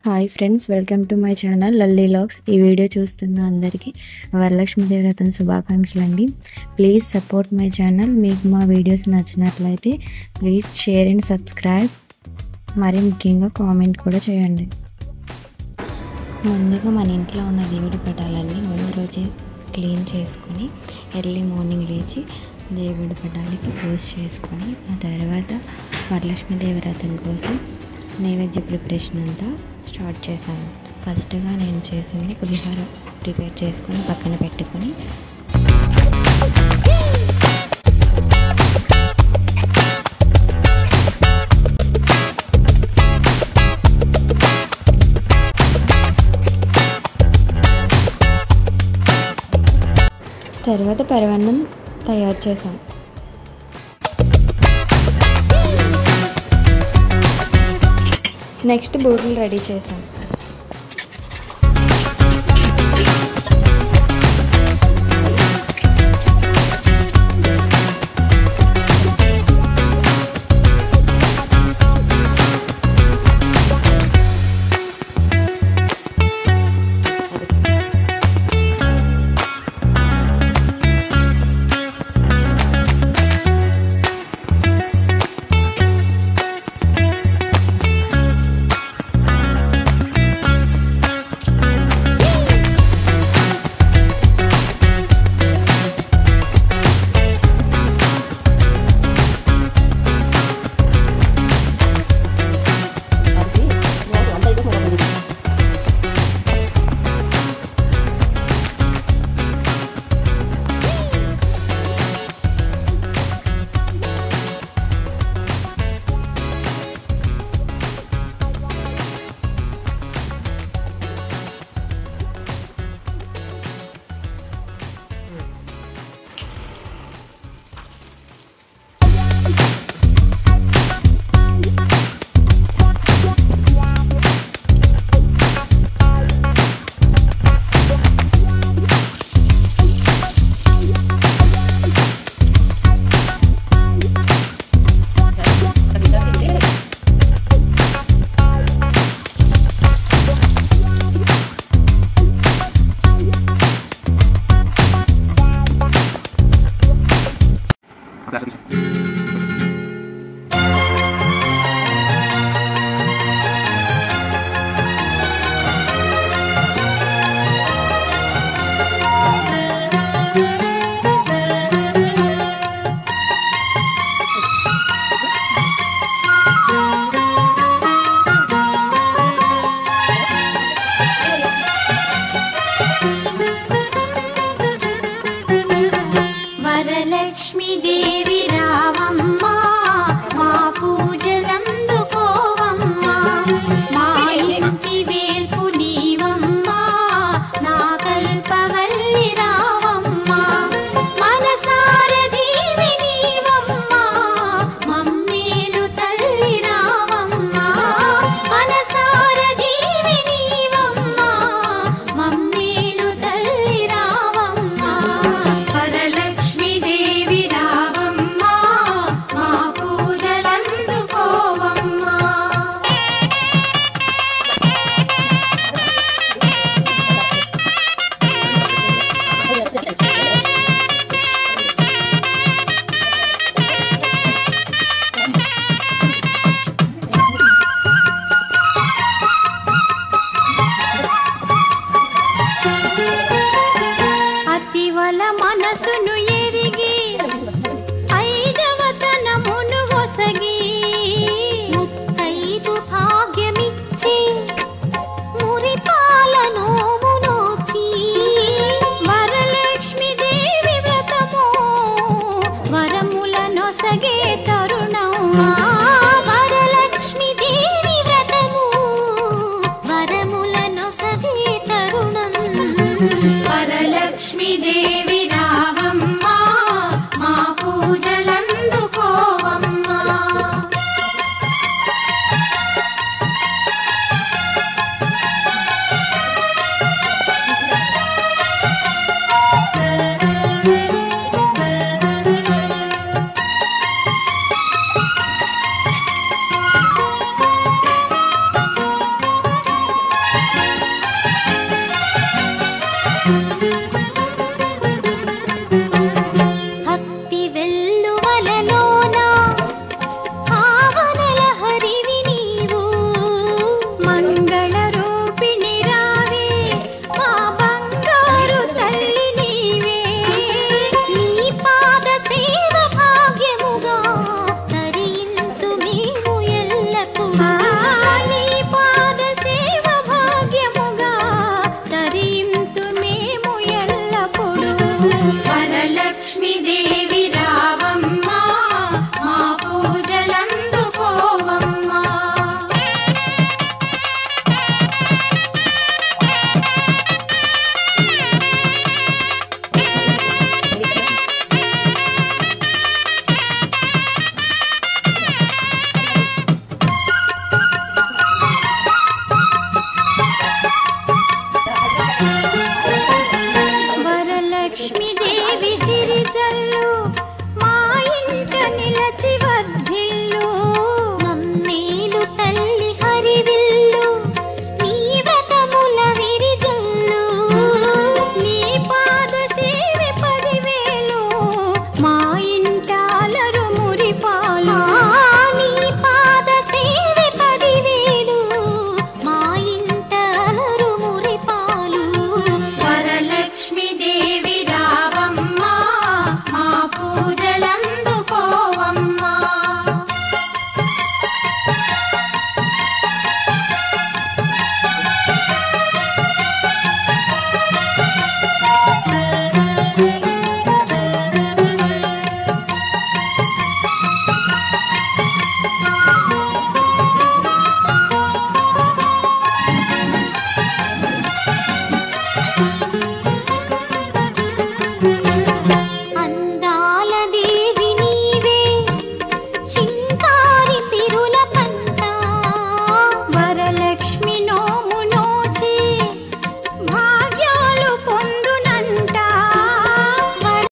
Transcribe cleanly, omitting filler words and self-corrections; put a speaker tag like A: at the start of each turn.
A: Hi friends, welcome to my channel Lalli logs. ఈ video చూస్తున్న అందరికీ వరలక్ష్మి వ్రతం శుభాకాంక్షలు అండి. Please support my channel. మీకు మా వీడియోస్ నచ్చినట్లయితే ప్లీజ్ షేర్ అండ్ సబ్స్క్రైబ్. మరి ముఖ్యంగా కామెంట్ కూడా చేయండి. ముందుగా మన ఇంట్లో ఉన్న దేవుడి పటాలన్నీ ముందు రోజే క్లీన్ చేసుకొని ఎర్లీ మార్నింగ్ లేచి దేవుడి పటాలకి పూజ చేసుకొని ఆ తర్వాత వరలక్ష్మీదేవి వ్రతం కోసం నైవేద్య ప్రిపరేషన్ అంతా స్టార్ట్ చేశాను. ఫస్ట్గా నేను చేసింది పులిహోర ప్రిపేర్ చేసుకొని పక్కన పెట్టుకొని తర్వాత పరమాన్నం తయారు చేశాం. నెక్స్ట్ బూరెలు రెడీ చేసాం.